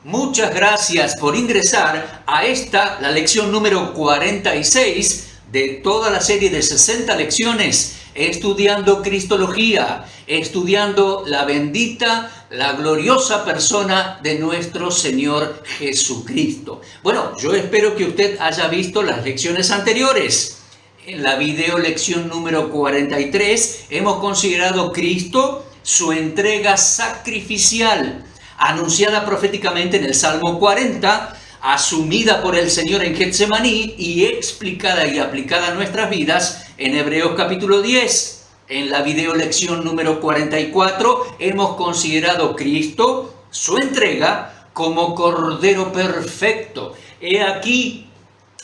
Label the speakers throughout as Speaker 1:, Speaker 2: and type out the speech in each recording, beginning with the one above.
Speaker 1: Muchas gracias por ingresar a esta, la lección número 46 de toda la serie de 60 lecciones, estudiando Cristología, estudiando la bendita, la gloriosa persona de nuestro Señor Jesucristo. Bueno, yo espero que usted haya visto las lecciones anteriores. En la video lección número 43 hemos considerado Cristo, su entrega sacrificial, anunciada proféticamente en el Salmo 40, asumida por el Señor en Getsemaní y explicada y aplicada a nuestras vidas en Hebreos capítulo 10. En la video lección número 44 hemos considerado Cristo, su entrega, como Cordero perfecto. He aquí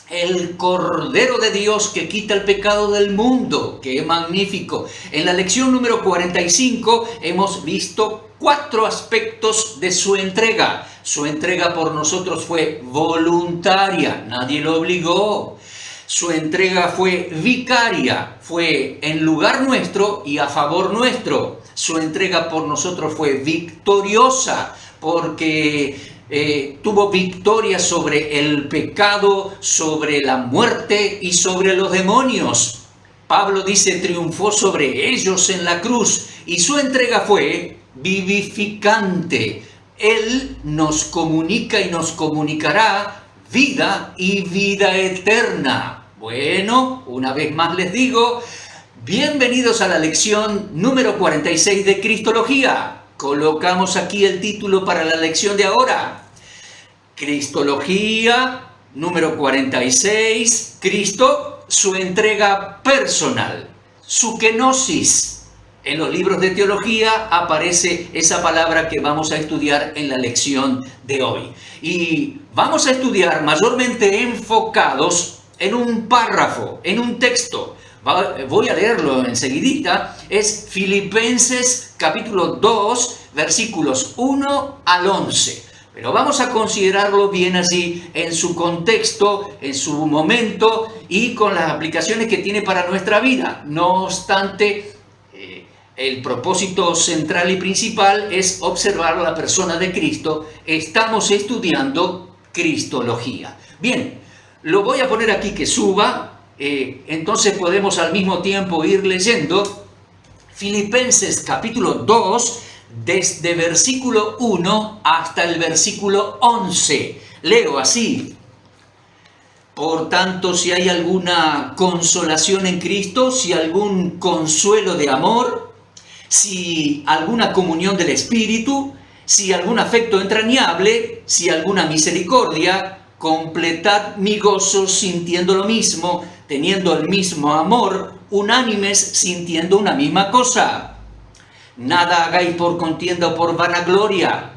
Speaker 1: el Cordero de Dios que quita el pecado del mundo. ¡Qué magnífico! En la lección número 45 hemos visto 4 aspectos de su entrega. Su entrega por nosotros fue voluntaria, nadie lo obligó. Su entrega fue vicaria, fue en lugar nuestro y a favor nuestro. Su entrega por nosotros fue victoriosa, porque tuvo victoria sobre el pecado, sobre la muerte y sobre los demonios. Pablo dice, triunfó sobre ellos en la cruz, y su entrega fue vivificante. Él nos comunica y nos comunicará vida y vida eterna. Bueno, una vez más les digo, bienvenidos a la lección número 46 de Cristología. Colocamos aquí el título para la lección de ahora. Cristología número 46. Cristo, su entrega personal, su kenosis. En los libros de teología aparece esa palabra que vamos a estudiar en la lección de hoy. Y vamos a estudiar mayormente enfocados en un párrafo, en un texto. Voy a leerlo enseguidita. Es Filipenses capítulo 2, versículos 1 al 11. Pero vamos a considerarlo bien así en su contexto, en su momento y con las aplicaciones que tiene para nuestra vida. No obstante, el propósito central y principal es observar la persona de Cristo. Estamos estudiando Cristología. Bien, lo voy a poner aquí que suba, entonces podemos al mismo tiempo ir leyendo Filipenses capítulo 2, desde versículo 1 hasta el versículo 11. Leo así. Por tanto, si hay alguna consolación en Cristo, si algún consuelo de amor, si alguna comunión del Espíritu, si algún afecto entrañable, si alguna misericordia, completad mi gozo sintiendo lo mismo, teniendo el mismo amor, unánimes sintiendo una misma cosa. Nada hagáis por contienda o por vanagloria,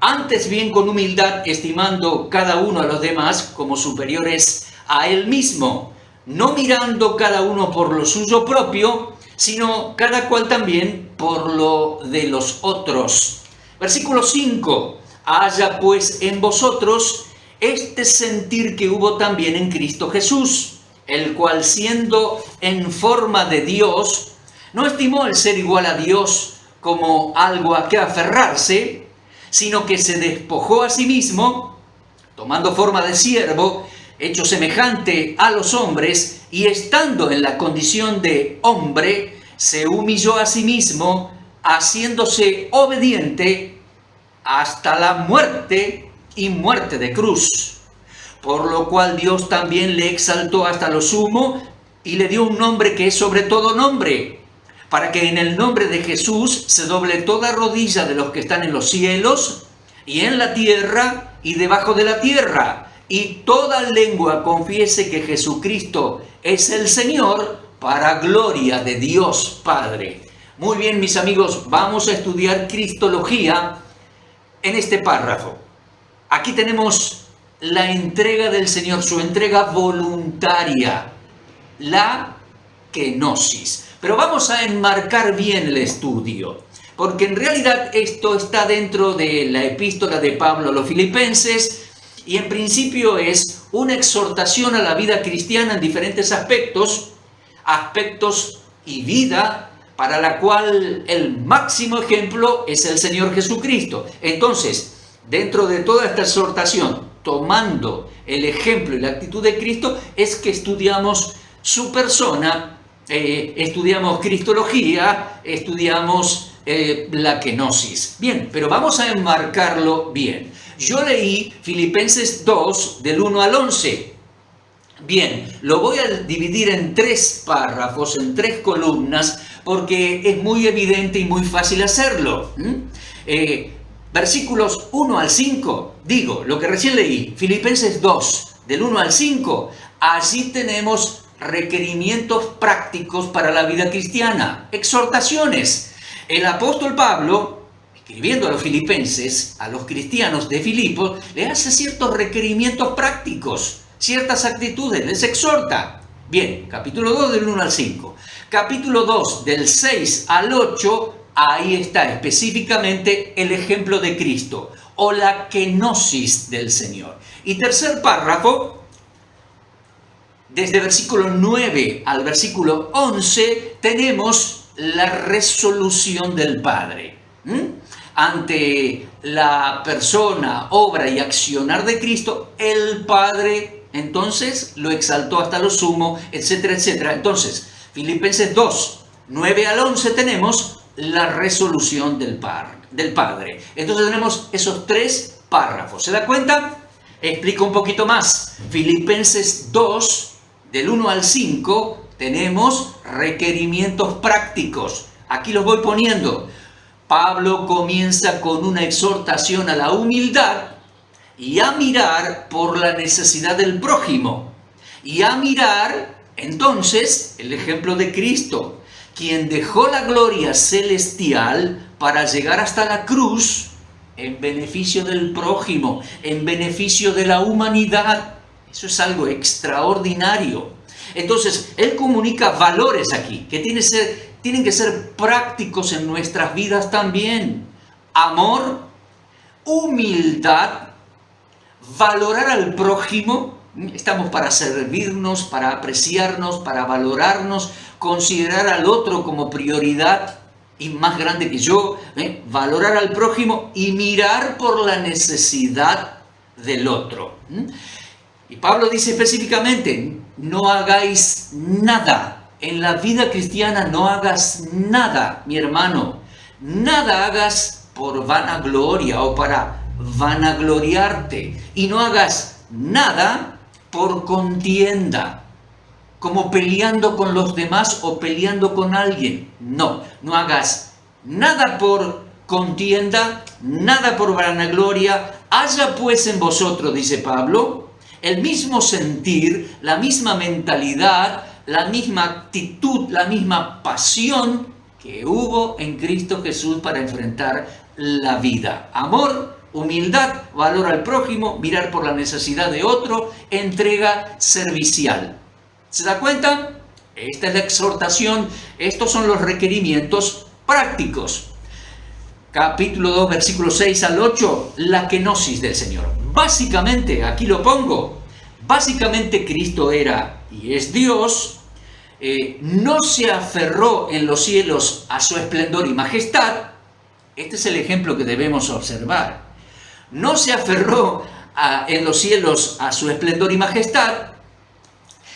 Speaker 1: antes bien con humildad, estimando cada uno a los demás como superiores a él mismo, no mirando cada uno por lo suyo propio, sino cada cual también por lo de los otros. Versículo 5. Haya pues en vosotros este sentir que hubo también en Cristo Jesús, el cual siendo en forma de Dios, no estimó el ser igual a Dios como algo a que aferrarse, sino que se despojó a sí mismo, tomando forma de siervo, hecho semejante a los hombres, y estando en la condición de hombre, se humilló a sí mismo, haciéndose obediente hasta la muerte y muerte de cruz. Por lo cual Dios también le exaltó hasta lo sumo y le dio un nombre que es sobre todo nombre, para que en el nombre de Jesús se doble toda rodilla de los que están en los cielos y en la tierra y debajo de la tierra, y toda lengua confiese que Jesucristo es el Señor, para gloria de Dios Padre. Muy bien, mis amigos, vamos a estudiar Cristología en este párrafo. Aquí tenemos la entrega del Señor, su entrega voluntaria, la kenosis. Pero vamos a enmarcar bien el estudio, porque en realidad esto está dentro de la epístola de Pablo a los Filipenses y en principio es una exhortación a la vida cristiana en diferentes aspectos y vida para la cual el máximo ejemplo es el Señor Jesucristo. Entonces, dentro de toda esta exhortación, tomando el ejemplo y la actitud de Cristo, es que estudiamos su persona, estudiamos cristología, estudiamos la kenosis. Bien, pero vamos a enmarcarlo bien. Yo leí Filipenses 2, del 1 al 11. Bien, lo voy a dividir en 3 párrafos, en 3 columnas, porque es muy evidente y muy fácil hacerlo. Versículos 1 al 5, digo, lo que recién leí, Filipenses 2, del 1 al 5, allí tenemos requerimientos prácticos para la vida cristiana, exhortaciones. El apóstol Pablo, escribiendo a los filipenses, a los cristianos de Filipos, le hace ciertos requerimientos prácticos, ciertas actitudes, les exhorta. Bien, capítulo 2 del 1 al 5. Capítulo 2 del 6 al 8, ahí está específicamente el ejemplo de Cristo o la kenosis del Señor. Y tercer párrafo, desde versículo 9 al versículo 11, tenemos la resolución del Padre. Ante la persona, obra y accionar de Cristo, el Padre entonces lo exaltó hasta lo sumo, etcétera, etcétera. Entonces, Filipenses 2, 9 al 11 tenemos la resolución del Padre. Entonces tenemos esos 3 párrafos. ¿Se da cuenta? Explico un poquito más. Filipenses 2, del 1 al 5, tenemos requerimientos prácticos. Aquí los voy poniendo. Pablo comienza con una exhortación a la humildad y a mirar por la necesidad del prójimo. Y a mirar, entonces, el ejemplo de Cristo, quien dejó la gloria celestial para llegar hasta la cruz en beneficio del prójimo, en beneficio de la humanidad. Eso es algo extraordinario. Entonces, él comunica valores aquí, que tienen que ser prácticos en nuestras vidas también. Amor, humildad, valorar al prójimo. Estamos para servirnos, para apreciarnos, para valorarnos, considerar al otro como prioridad y más grande que yo, valorar al prójimo y mirar por la necesidad del otro. Y Pablo dice específicamente, no hagáis nada. En la vida cristiana no hagas nada, mi hermano. Nada hagas por vanagloria o para vanagloriarte. Y no hagas nada por contienda, como peleando con los demás o peleando con alguien. No, no hagas nada por contienda, nada por vanagloria. Haya pues en vosotros, dice Pablo, el mismo sentir, la misma mentalidad, la misma actitud, la misma pasión que hubo en Cristo Jesús para enfrentar la vida. Amor, humildad, valor al prójimo, mirar por la necesidad de otro, entrega servicial. ¿Se da cuenta? Esta es la exhortación, estos son los requerimientos prácticos. Capítulo 2, versículos 6 al 8, la kenosis del Señor. Básicamente, aquí lo pongo, básicamente Cristo era y es Dios, no se aferró en los cielos a su esplendor y majestad. Este es el ejemplo que debemos observar. No se aferró en los cielos a su esplendor y majestad,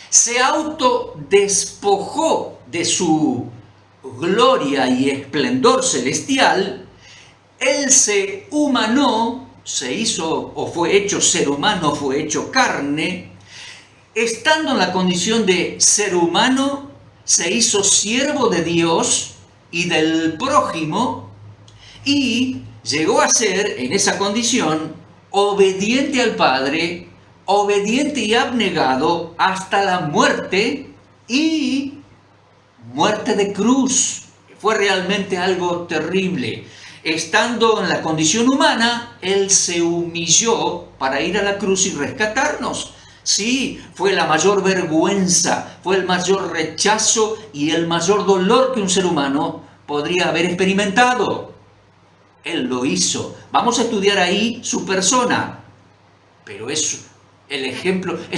Speaker 1: se autodespojó de su gloria y esplendor celestial. Él se humanó, se hizo o fue hecho ser humano, fue hecho carne. Estando en la condición de ser humano, se hizo siervo de Dios y del prójimo y llegó a ser, en esa condición, obediente al Padre, obediente y abnegado hasta la muerte y muerte de cruz. Fue realmente algo terrible. Estando en la condición humana, Él se humilló para ir a la cruz y rescatarnos. Sí, fue la mayor vergüenza, fue el mayor rechazo y el mayor dolor que un ser humano podría haber experimentado. Él lo hizo. Vamos a estudiar ahí su persona, pero es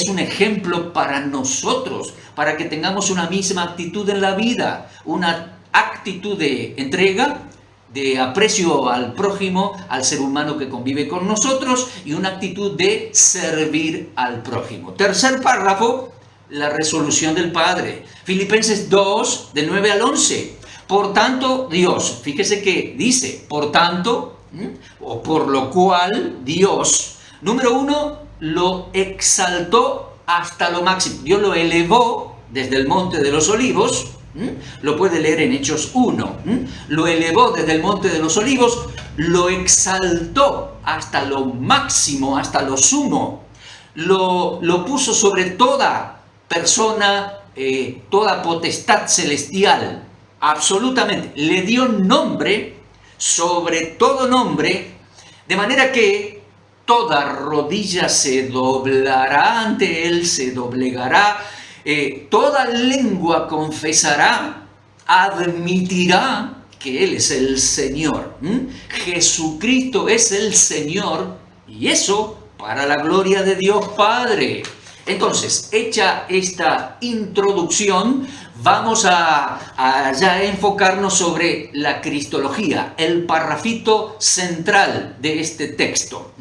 Speaker 1: un ejemplo para nosotros, para que tengamos una misma actitud en la vida, una actitud de entrega, de aprecio al prójimo, al ser humano que convive con nosotros, y una actitud de servir al prójimo. Tercer párrafo, la resolución del Padre. Filipenses 2, del 9 al 11. Por tanto, Dios, fíjese que dice, por tanto, o por lo cual Dios, número uno, lo exaltó hasta lo máximo. Dios lo elevó desde el Monte de los Olivos. Lo puede leer en Hechos 1. Lo elevó desde el Monte de los Olivos, lo exaltó hasta lo máximo, hasta lo sumo. Lo puso sobre toda persona, toda potestad celestial, absolutamente. Le dio nombre sobre todo nombre, de manera que toda rodilla se doblará ante él, se doblegará. Toda lengua confesará, admitirá que Él es el Señor. Jesucristo es el Señor, y eso para la gloria de Dios Padre. Entonces, hecha esta introducción, vamos a ya enfocarnos sobre la cristología, el parrafito central de este texto.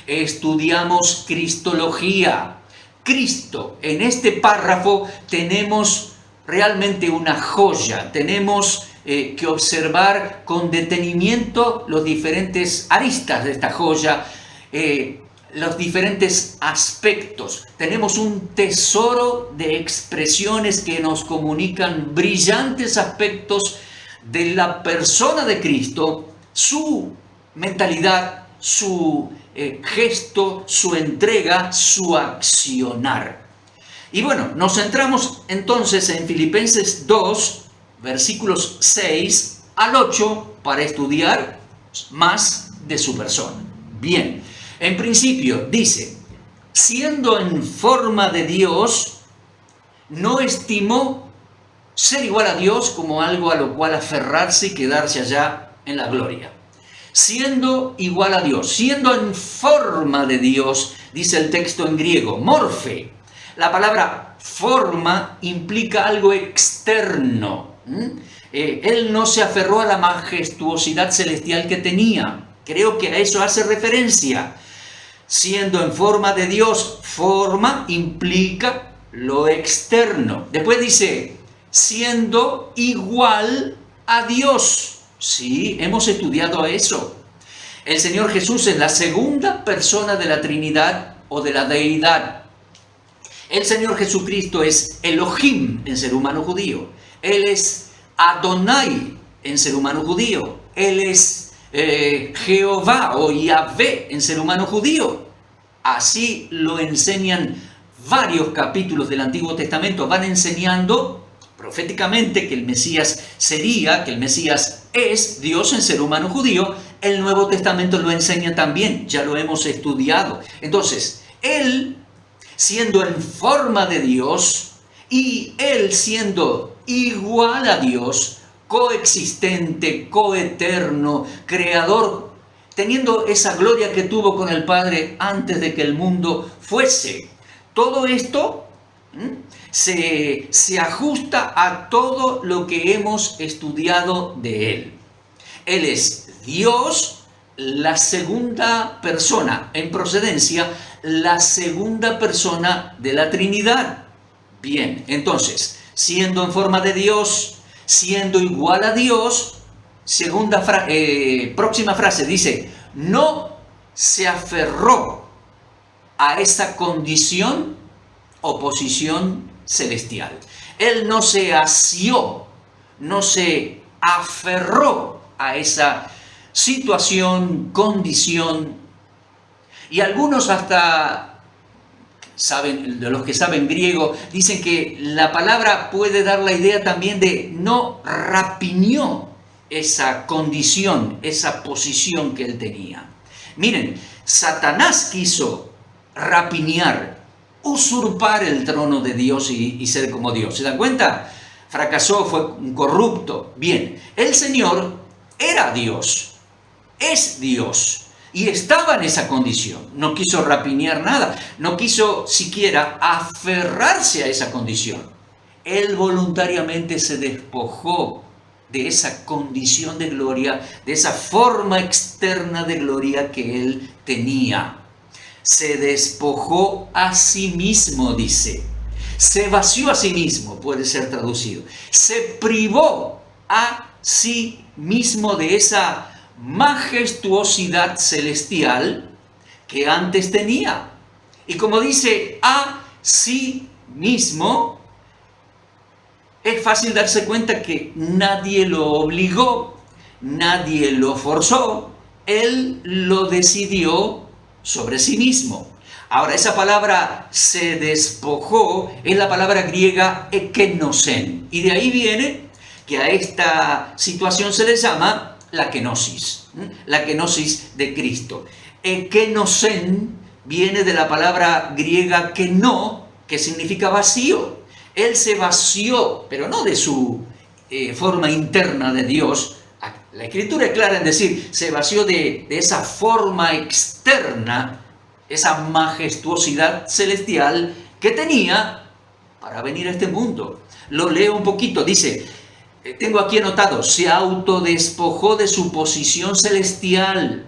Speaker 1: Estudiamos cristología. Cristo, en este párrafo tenemos realmente una joya, tenemos que observar con detenimiento los diferentes aristas de esta joya, los diferentes aspectos. Tenemos un tesoro de expresiones que nos comunican brillantes aspectos de la persona de Cristo, su mentalidad, su gesto, su entrega, su accionar. Y bueno, nos centramos entonces en Filipenses 2, versículos 6 al 8, para estudiar más de su persona. Bien, en principio dice, siendo en forma de Dios, no estimó ser igual a Dios como algo a lo cual aferrarse y quedarse allá en la gloria. Siendo igual a Dios, siendo en forma de Dios, dice el texto en griego, morfe. La palabra forma implica algo externo. Él no se aferró a la majestuosidad celestial que tenía. Creo que a eso hace referencia. Siendo en forma de Dios, forma implica lo externo. Después dice, siendo igual a Dios. Sí, hemos estudiado eso. El Señor Jesús es la segunda persona de la Trinidad o de la Deidad. El Señor Jesucristo es Elohim en ser humano judío. Él es Adonai en ser humano judío. Él es Jehová o Yahvé en ser humano judío. Así lo enseñan varios capítulos del Antiguo Testamento. Van enseñando proféticamente que el Mesías sería, que el Mesías es Dios en ser humano judío. El Nuevo Testamento lo enseña también, ya lo hemos estudiado. Entonces, Él siendo en forma de Dios y Él siendo igual a Dios, coexistente, coeterno, creador, teniendo esa gloria que tuvo con el Padre antes de que el mundo fuese. Todo esto se ajusta a todo lo que hemos estudiado de Él. Él es Dios, la segunda persona, en procedencia, la segunda persona de la Trinidad. Bien, entonces, siendo en forma de Dios, siendo igual a Dios, próxima frase dice, no se aferró a esa condición o posición celestial. Él no se asió, no se aferró a esa situación, condición. Y algunos hasta saben, de los que saben griego, dicen que la palabra puede dar la idea también de no rapiñó esa condición, esa posición que él tenía. Miren, Satanás quiso rapiñar, usurpar el trono de Dios y ser como Dios. ¿Se dan cuenta? Fracasó, fue un corrupto. Bien, el Señor era Dios, es Dios, y estaba en esa condición. No quiso rapiñar nada, no quiso siquiera aferrarse a esa condición. Él voluntariamente se despojó de esa condición de gloria, de esa forma externa de gloria que Él tenía. Se despojó a sí mismo, dice. Se vació a sí mismo, puede ser traducido. Se privó a sí mismo de esa majestuosidad celestial que antes tenía. Y como dice a sí mismo, es fácil darse cuenta que nadie lo obligó, nadie lo forzó, Él lo decidió sobre sí mismo. Ahora, esa palabra se despojó es la palabra griega ekenosen, y de ahí viene que a esta situación se le llama la kenosis de Cristo. Ekenosen viene de la palabra griega keno, que significa vacío. Él se vació, pero no de su forma interna de Dios. La Escritura es clara en decir, se vació de esa forma externa, esa majestuosidad celestial que tenía para venir a este mundo. Lo leo un poquito, dice, tengo aquí anotado, se autodespojó de su posición celestial,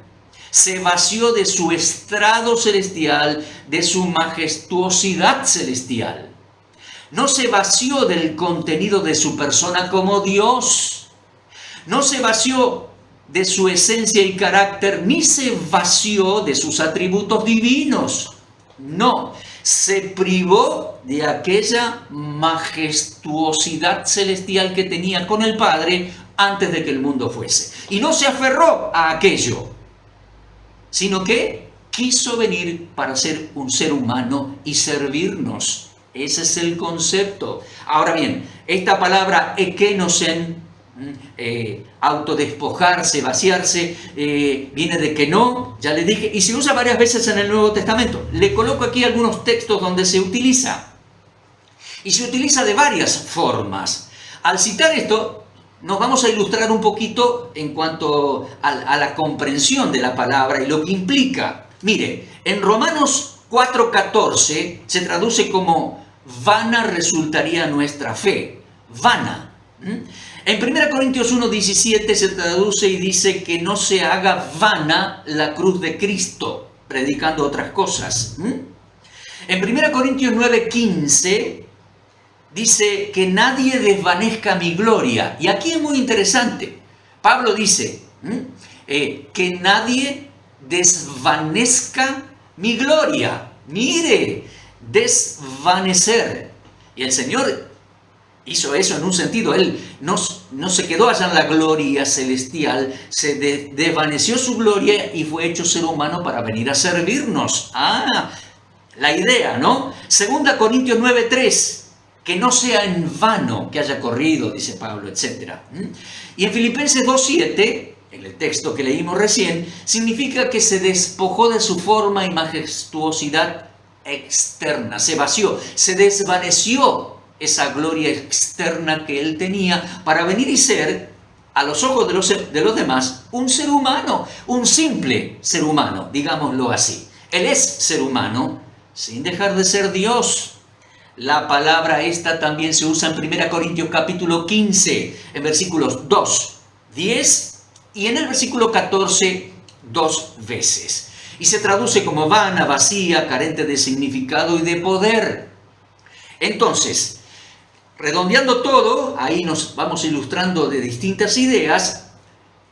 Speaker 1: se vació de su estrado celestial, de su majestuosidad celestial. No se vació del contenido de su persona como Dios. No se vació de su esencia y carácter, ni se vació de sus atributos divinos. No, se privó de aquella majestuosidad celestial que tenía con el Padre antes de que el mundo fuese. Y no se aferró a aquello, sino que quiso venir para ser un ser humano y servirnos. Ese es el concepto. Ahora bien, esta palabra ekenosen, autodespojarse, vaciarse, viene de que no, ya le dije, y se usa varias veces en el Nuevo Testamento. Le coloco aquí algunos textos donde se utiliza. Y se utiliza de varias formas. Al citar esto, nos vamos a ilustrar un poquito en cuanto a la comprensión de la palabra y lo que implica. Mire, en Romanos 4:14 se traduce como vana resultaría nuestra fe. Vana. En 1 Corintios 1:17 se traduce y dice que no se haga vana la cruz de Cristo, predicando otras cosas. En 1 Corintios 9:15 dice que nadie desvanezca mi gloria. Y aquí es muy interesante. Pablo dice que nadie desvanezca mi gloria. Mire, desvanecer. Y el Señor hizo eso en un sentido. Él no se quedó allá en la gloria celestial, se desvaneció su gloria y fue hecho ser humano para venir a servirnos. La idea, ¿no? 2 Corintios 9:3, que no sea en vano que haya corrido, dice Pablo, etc. Y en Filipenses 2:7, en el texto que leímos recién, significa que se despojó de su forma y majestuosidad externa, se vació, se desvaneció esa gloria externa que él tenía para venir y ser, a los ojos de los demás, un ser humano, un simple ser humano, digámoslo así. Él es ser humano sin dejar de ser Dios. La palabra esta también se usa en 1 Corintios capítulo 15, en versículos 2, 10 y en el versículo 14, 2 veces. Y se traduce como vana, vacía, carente de significado y de poder. Entonces, redondeando todo, ahí nos vamos ilustrando de distintas ideas,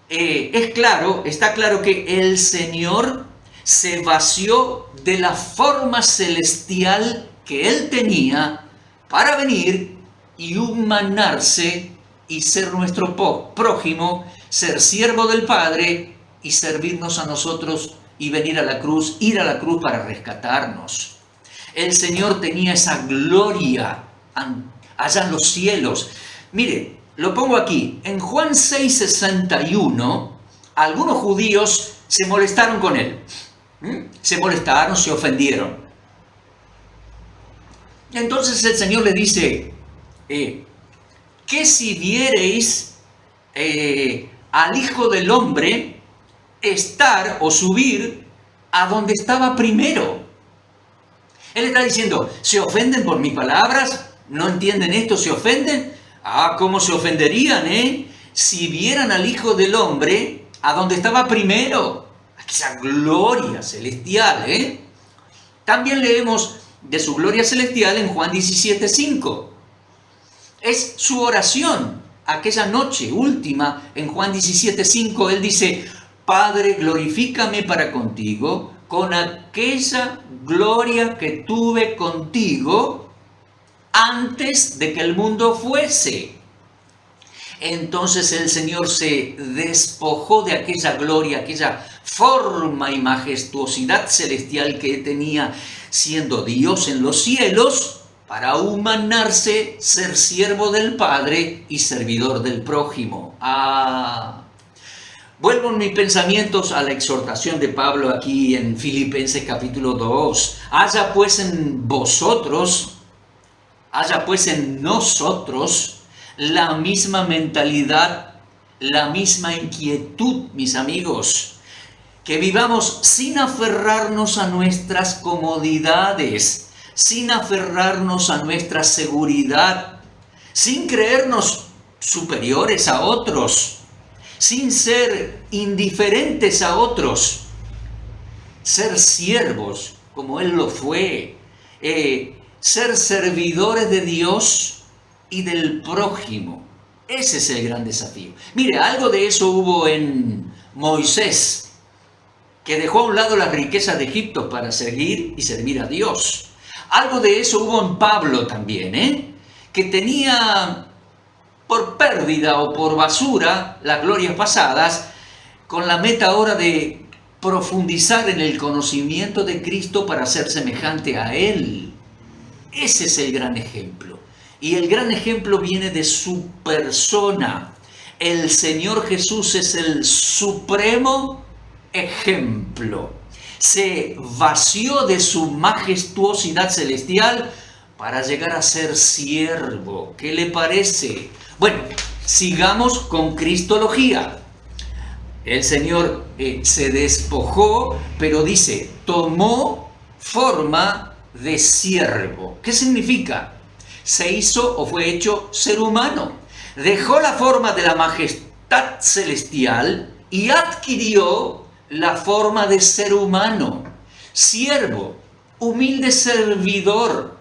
Speaker 1: está claro que el Señor se vació de la forma celestial que Él tenía para venir y humanarse y ser nuestro prójimo, ser siervo del Padre y servirnos a nosotros y venir a la cruz, ir a la cruz para rescatarnos. El Señor tenía esa gloria allá en los cielos. Mire, lo pongo aquí. En Juan 6:61, algunos judíos se molestaron con Él. Se molestaron, se ofendieron. Entonces el Señor le dice, que si viereis al Hijo del Hombre estar o subir a donde estaba primero. Él está diciendo, ¿se ofenden por mis palabras? ¿No entienden esto? ¿Se ofenden? ¿Cómo se ofenderían, si vieran al Hijo del Hombre, a donde estaba primero, aquella gloria celestial, También leemos de su gloria celestial en Juan 17:5. Es su oración, aquella noche última en Juan 17:5, él dice: Padre, glorifícame para contigo con aquella gloria que tuve contigo antes de que el mundo fuese. Entonces el Señor se despojó de aquella gloria, aquella forma y majestuosidad celestial que tenía siendo Dios en los cielos, para humanarse, ser siervo del Padre y servidor del prójimo. Vuelvo en mis pensamientos a la exhortación de Pablo aquí en Filipenses capítulo 2. Haya pues en nosotros la misma mentalidad, la misma inquietud, mis amigos. Que vivamos sin aferrarnos a nuestras comodidades, sin aferrarnos a nuestra seguridad, sin creernos superiores a otros, sin ser indiferentes a otros, ser siervos como Él lo fue, ser servidores de Dios y del prójimo. Ese es el gran desafío. Mire, algo de eso hubo en Moisés, que dejó a un lado las riquezas de Egipto para seguir y servir a Dios. Algo de eso hubo en Pablo también, que tenía por pérdida o por basura las glorias pasadas, con la meta ahora de profundizar en el conocimiento de Cristo para ser semejante a Él. Ese es el gran ejemplo. Y el gran ejemplo viene de su persona. El Señor Jesús es el supremo ejemplo. Se vació de su majestuosidad celestial para llegar a ser siervo. ¿Qué le parece? Bueno, sigamos con cristología. El Señor se despojó, pero dice, tomó forma de siervo. ¿Qué significa? Se hizo o fue hecho ser humano. Dejó la forma de la majestad celestial y adquirió la forma de ser humano. Siervo, humilde servidor.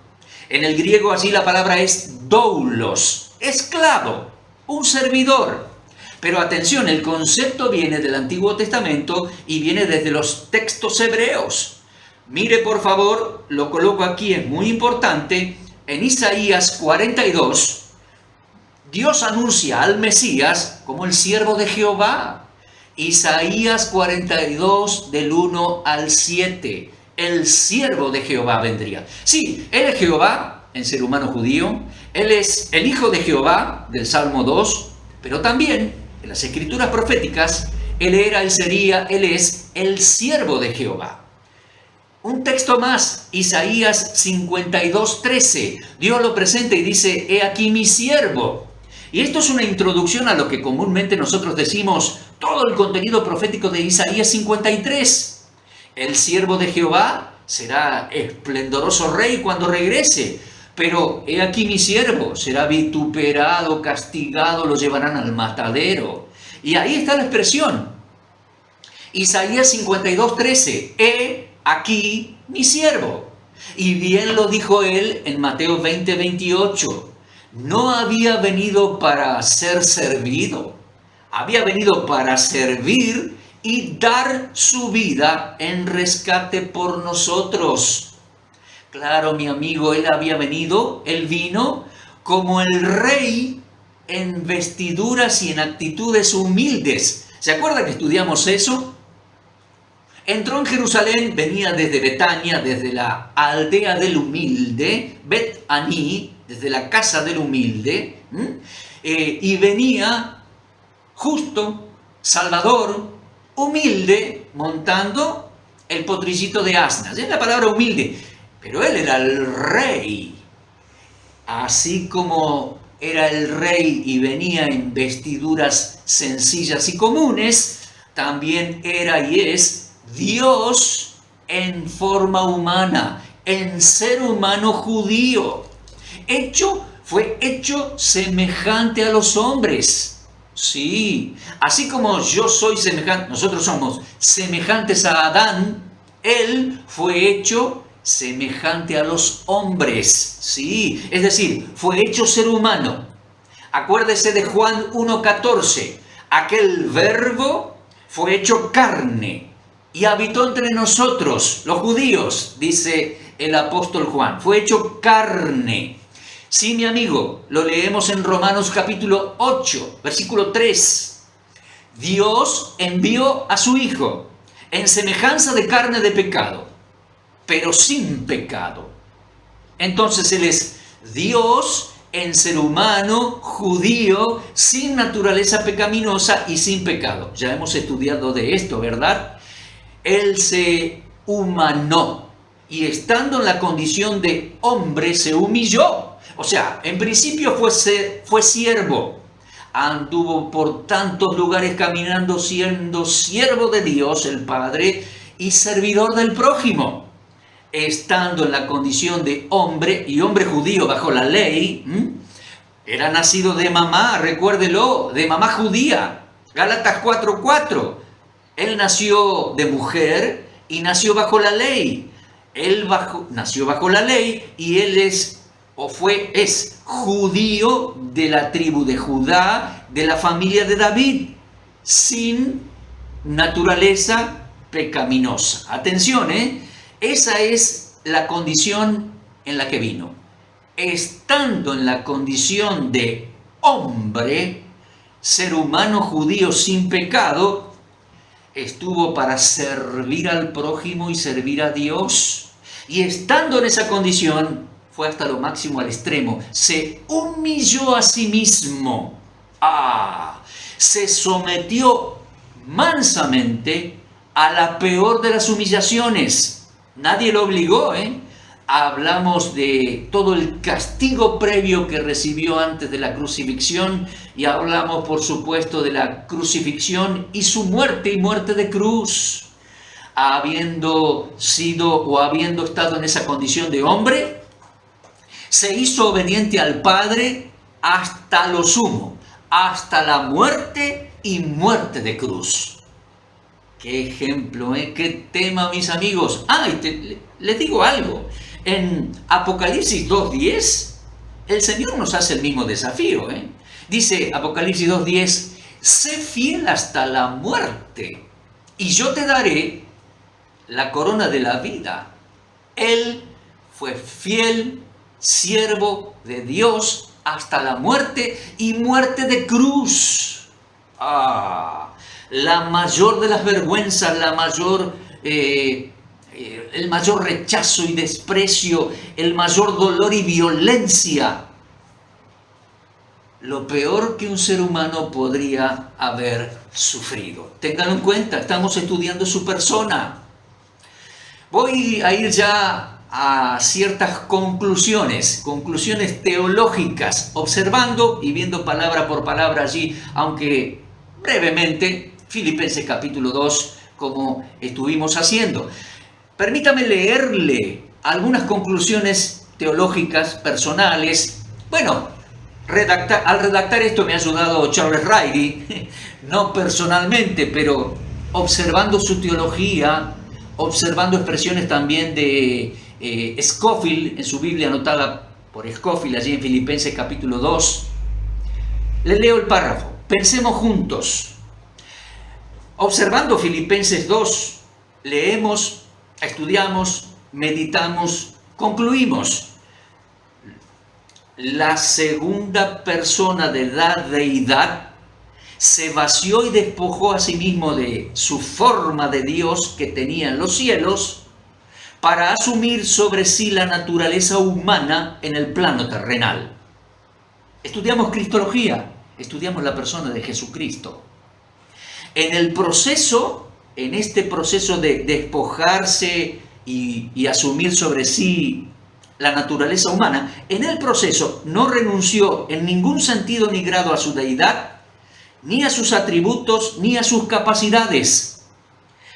Speaker 1: En el griego allí la palabra es doulos, esclavo, un servidor. Pero atención, el concepto viene del Antiguo Testamento y viene desde los textos hebreos. Mire por favor, lo coloco aquí, es muy importante. En Isaías 42, Dios anuncia al Mesías como el siervo de Jehová. Isaías 42 del 1 al 7. El siervo de Jehová vendría. Sí, Él es Jehová en ser humano judío. Él es el Hijo de Jehová del Salmo 2. Pero también en las escrituras proféticas, Él es el siervo de Jehová. Un texto más, Isaías 52:13. Dios lo presenta y dice, he aquí mi siervo. Y esto es una introducción a lo que comúnmente nosotros decimos, todo el contenido profético de Isaías 53. El siervo de Jehová será esplendoroso rey cuando regrese, pero he aquí mi siervo, será vituperado, castigado, lo llevarán al matadero. Y ahí está la expresión. Isaías 52:13, he aquí mi siervo. Y bien lo dijo él en Mateo 20:28. No había venido para ser servido, había venido para servir y dar su vida en rescate por nosotros. Claro, mi amigo, él vino como el rey en vestiduras y en actitudes humildes. ¿Se acuerda que estudiamos eso? Entró en Jerusalén, venía desde Betania, desde la aldea del humilde, Bet-Aní, desde la casa del humilde, y venía justo, salvador, humilde, montando el potrillito de asnas. Es la palabra humilde, pero él era el rey. Así como era el rey y venía en vestiduras sencillas y comunes, también era y es Dios en forma humana, en ser humano judío. Fue hecho semejante a los hombres. Sí, así como yo soy semejante, nosotros somos semejantes a Adán, él fue hecho semejante a los hombres. Sí, es decir, fue hecho ser humano. Acuérdese de Juan 1:14. Aquel verbo fue hecho carne y habitó entre nosotros, los judíos, dice el apóstol Juan. Fue hecho carne. Sí, mi amigo, lo leemos en Romanos capítulo 8, versículo 3. Dios envió a su Hijo en semejanza de carne de pecado, pero sin pecado. Entonces Él es Dios en ser humano, judío, sin naturaleza pecaminosa y sin pecado. Ya hemos estudiado de esto, ¿verdad? Él se humanó y estando en la condición de hombre se humilló. O sea, en principio fue siervo. Anduvo por tantos lugares caminando siendo siervo de Dios, el Padre, y servidor del prójimo. Estando en la condición de hombre y hombre judío bajo la ley, era nacido de mamá, recuérdelo, de mamá judía. Gálatas 4:4. Él nació de mujer y nació bajo la ley. Nació bajo la ley y él es judío de la tribu de Judá, de la familia de David, sin naturaleza pecaminosa. Atención, esa es la condición en la que vino. Estando en la condición de hombre, ser humano judío sin pecado, estuvo para servir al prójimo y servir a Dios. Y estando en esa condición, fue hasta lo máximo, al extremo. Se humilló a sí mismo. Se sometió mansamente a la peor de las humillaciones. Nadie lo obligó, Hablamos de todo el castigo previo que recibió antes de la crucifixión y hablamos, por supuesto, de la crucifixión y su muerte y muerte de cruz. Habiendo estado en esa condición de hombre, se hizo obediente al Padre hasta lo sumo, hasta la muerte y muerte de cruz. Qué ejemplo, qué tema, mis amigos. Les digo algo. En Apocalipsis 2:10, el Señor nos hace el mismo desafío. Dice Apocalipsis 2:10, sé fiel hasta la muerte y yo te daré la corona de la vida. Él fue fiel siervo de Dios hasta la muerte y muerte de cruz. La mayor de las vergüenzas, el mayor rechazo y desprecio, el mayor dolor y violencia. Lo peor que un ser humano podría haber sufrido. Ténganlo en cuenta, estamos estudiando su persona. Voy a ir ya a ciertas conclusiones teológicas, observando y viendo palabra por palabra allí, aunque brevemente, Filipenses capítulo 2, como estuvimos haciendo. Permítame leerle algunas conclusiones teológicas personales. Bueno, al redactar esto me ha ayudado Charles Riley, no personalmente, pero observando su teología, observando expresiones también de Scofield en su Biblia anotada por Scofield allí en Filipenses capítulo 2. Le leo el párrafo. Pensemos juntos. Observando Filipenses 2, leemos, estudiamos, meditamos, concluimos. La segunda persona de la deidad se vació y despojó a sí mismo de su forma de Dios que tenía en los cielos para asumir sobre sí la naturaleza humana en el plano terrenal. Estudiamos cristología, estudiamos la persona de Jesucristo. En este proceso de despojarse y asumir sobre sí la naturaleza humana, en el proceso no renunció en ningún sentido ni grado a su deidad, ni a sus atributos, ni a sus capacidades,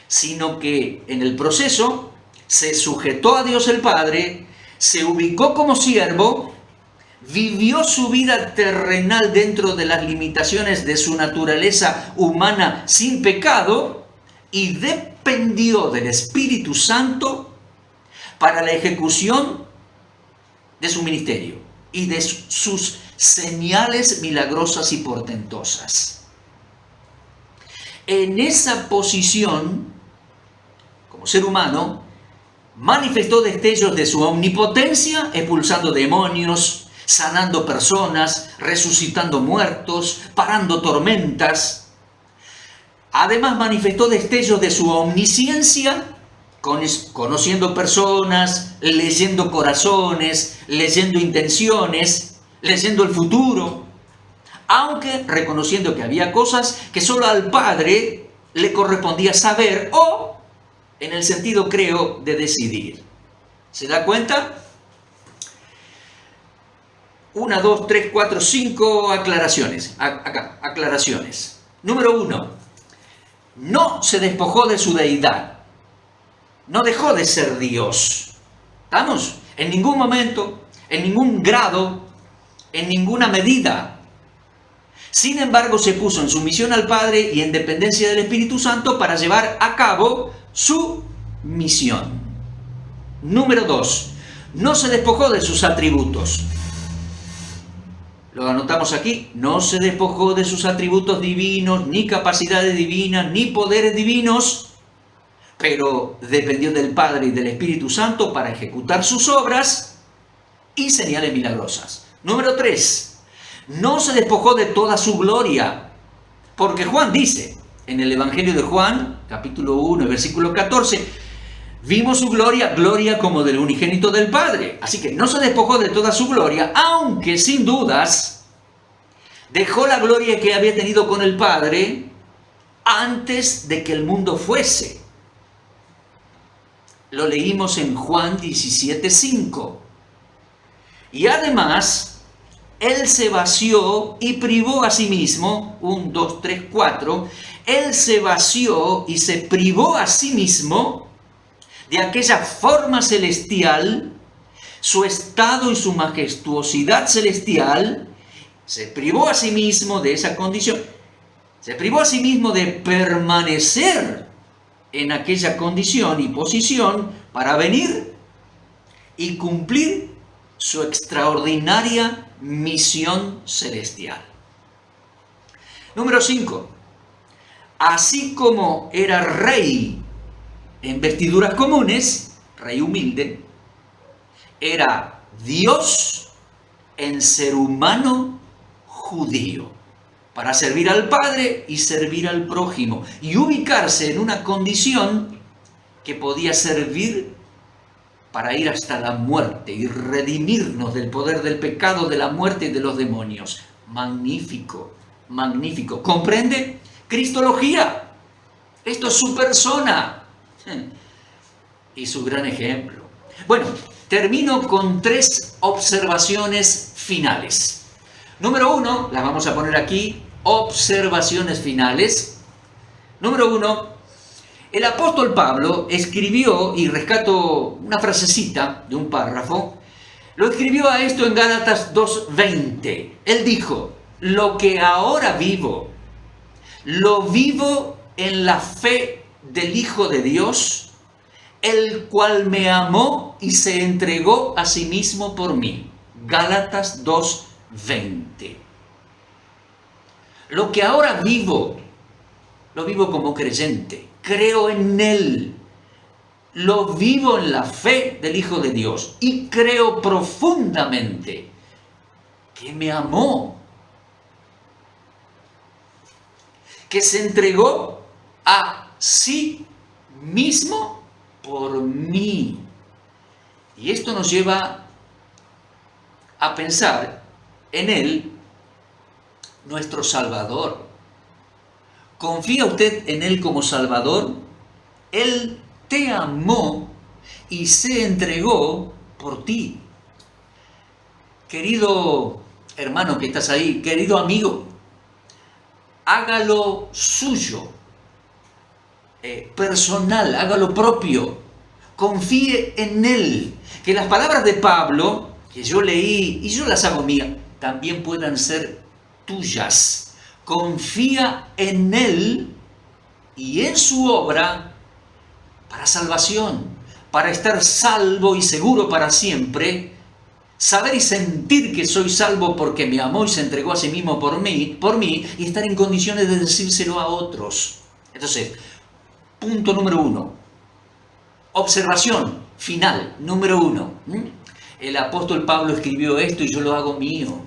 Speaker 1: sino que en el proceso se sujetó a Dios el Padre, se ubicó como siervo, vivió su vida terrenal dentro de las limitaciones de su naturaleza humana sin pecado y dependió del Espíritu Santo para la ejecución de su ministerio y de sus señales milagrosas y portentosas. En esa posición, como ser humano, manifestó destellos de su omnipotencia, expulsando demonios, sanando personas, resucitando muertos, parando tormentas. Además manifestó destellos de su omnisciencia, conociendo personas, leyendo corazones, leyendo intenciones, leyendo el futuro, aunque reconociendo que había cosas que solo al Padre le correspondía saber o, en el sentido, creo, de decidir. ¿Se da cuenta? 1, 2, 3, 4, 5 aclaraciones. Acá, aclaraciones. Número 1. No se despojó de su deidad. No dejó de ser Dios. ¿Estamos? En ningún momento, en ningún grado, en ninguna medida. Sin embargo, se puso en sumisión al Padre y en dependencia del Espíritu Santo para llevar a cabo su misión. Número 2. No se despojó de sus atributos. Lo anotamos aquí. No se despojó de sus atributos divinos, ni capacidades divinas, ni poderes divinos, pero dependió del Padre y del Espíritu Santo para ejecutar sus obras y señales milagrosas. Número 3. No se despojó de toda su gloria, porque Juan dice, en el Evangelio de Juan, capítulo 1, versículo 14, vimos su gloria, gloria como del unigénito del Padre. Así que no se despojó de toda su gloria, aunque sin dudas dejó la gloria que había tenido con el Padre antes de que el mundo fuese. Lo leímos en Juan 17:5. Y además, Él se vació y privó a sí mismo, 1, 2, 3, 4, Él se vació y se privó a sí mismo de aquella forma celestial, su estado y su majestuosidad celestial, se privó a sí mismo de esa condición, se privó a sí mismo de permanecer en aquella condición y posición para venir y cumplir su extraordinaria misión celestial. Número 5. Así como era rey en vestiduras comunes, rey humilde, era Dios en ser humano judío, para servir al Padre y servir al prójimo, y ubicarse en una condición que podía servir para ir hasta la muerte y redimirnos del poder del pecado, de la muerte y de los demonios. Magnífico, magnífico. ¿Comprende? Cristología. Esto es su persona y su gran ejemplo. Bueno, termino con 3 observaciones finales. Número 1, las vamos a poner aquí, observaciones finales. Número 1, el apóstol Pablo escribió, y rescato una frasecita de un párrafo, lo escribió a esto en Gálatas 2:20. Él dijo, lo que ahora vivo, lo vivo en la fe del Hijo de Dios, el cual me amó y se entregó a sí mismo por mí. Gálatas 2:20. Lo que ahora vivo, lo vivo como creyente. Creo en Él, lo vivo en la fe del Hijo de Dios y creo profundamente que me amó, que se entregó a sí mismo por mí. Y esto nos lleva a pensar en Él, nuestro Salvador. ¿Confía usted en Él como Salvador? Él te amó y se entregó por ti. Querido hermano que estás ahí, querido amigo, hágalo suyo, personal, hágalo propio. Confíe en Él. Que las palabras de Pablo que yo leí y yo las hago mías, también puedan ser tuyas. Confía en Él y en su obra para salvación, para estar salvo y seguro para siempre, saber y sentir que soy salvo porque me amó y se entregó a sí mismo por mí, y estar en condiciones de decírselo a otros. Entonces, punto número 1. Observación final, número 1. El apóstol Pablo escribió esto y yo lo hago mío.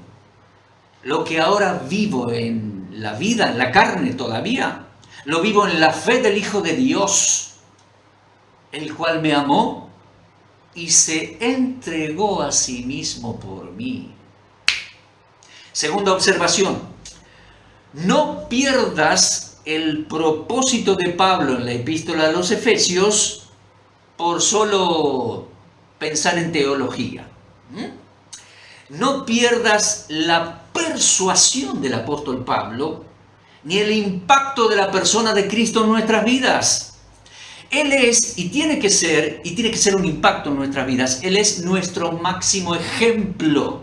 Speaker 1: Lo que ahora vivo en la vida, en la carne todavía, lo vivo en la fe del Hijo de Dios, el cual me amó y se entregó a sí mismo por mí. Segunda observación, no pierdas el propósito de Pablo en la epístola a los Efesios por solo pensar en teología. No pierdas la persuasión del apóstol Pablo ni el impacto de la persona de Cristo en nuestras vidas. Él es, y tiene que ser un impacto en nuestras vidas, Él es nuestro máximo ejemplo.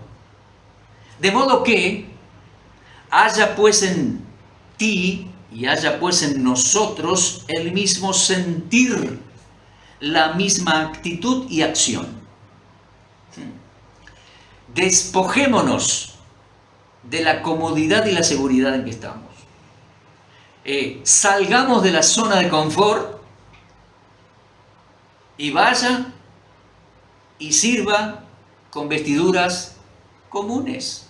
Speaker 1: De modo que haya pues en ti y haya pues en nosotros el mismo sentir, la misma actitud y acción. Despojémonos de la comodidad y la seguridad en que estamos. Salgamos de la zona de confort y vaya y sirva con vestiduras comunes.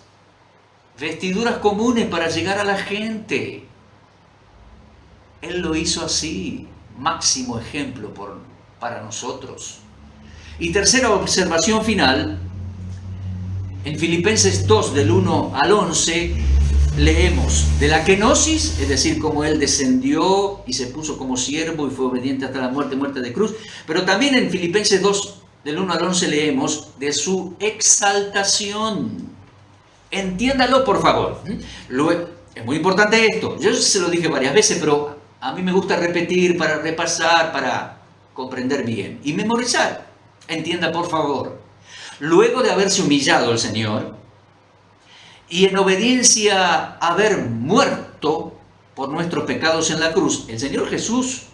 Speaker 1: Vestiduras comunes para llegar a la gente. Él lo hizo así, máximo ejemplo para nosotros. Y tercera observación final, en Filipenses 2, del 1 al 11, leemos de la kenosis, es decir, cómo Él descendió y se puso como siervo y fue obediente hasta la muerte de cruz. Pero también en Filipenses 2, del 1 al 11, leemos de su exaltación. Entiéndalo, por favor. Es muy importante esto. Yo se lo dije varias veces, pero a mí me gusta repetir para repasar, para comprender bien y memorizar. Entienda, por favor. Luego de haberse humillado el Señor y en obediencia haber muerto por nuestros pecados en la cruz, el Señor Jesús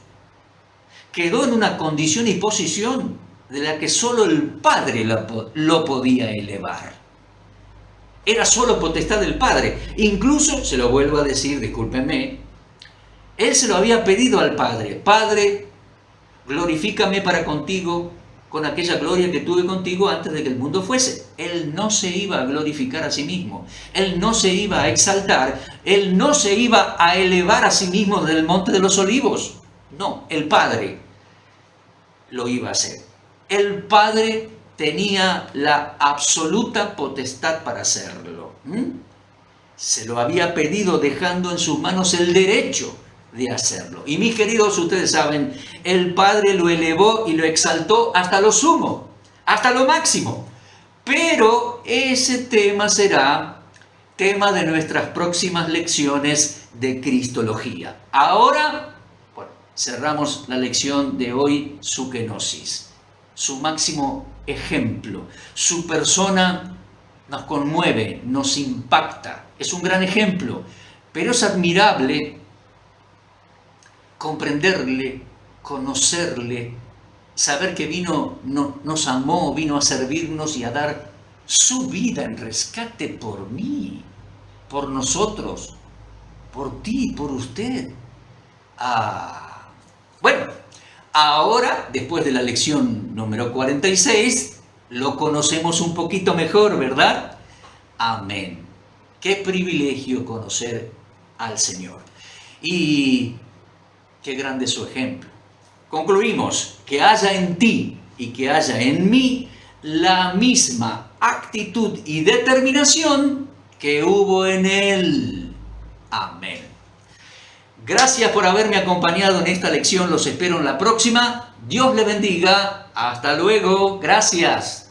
Speaker 1: quedó en una condición y posición de la que solo el Padre lo podía elevar. Era solo potestad del Padre. Incluso, se lo vuelvo a decir, discúlpenme, Él se lo había pedido al Padre. Padre, glorifícame para contigo con aquella gloria que tuve contigo antes de que el mundo fuese. Él no se iba a glorificar a sí mismo. Él no se iba a exaltar. Él no se iba a elevar a sí mismo del monte de los olivos. No, el Padre lo iba a hacer. El Padre tenía la absoluta potestad para hacerlo. Se lo había pedido dejando en sus manos el derecho de hacerlo. Y mis queridos, ustedes saben, el Padre lo elevó y lo exaltó hasta lo sumo, hasta lo máximo. Pero ese tema será tema de nuestras próximas lecciones de Cristología. Ahora, bueno, cerramos la lección de hoy, su kenosis, su máximo ejemplo. Su persona nos conmueve, nos impacta, es un gran ejemplo, pero es admirable comprenderle, conocerle, saber que nos amó, vino a servirnos y a dar su vida en rescate por mí, por nosotros, por ti, por usted. Bueno, ahora, después de la lección número 46, lo conocemos un poquito mejor, ¿verdad? Amén. Qué privilegio conocer al Señor. Y qué grande es su ejemplo. Concluimos, que haya en ti y que haya en mí la misma actitud y determinación que hubo en Él. Amén. Gracias por haberme acompañado en esta lección. Los espero en la próxima. Dios le bendiga. Hasta luego. Gracias.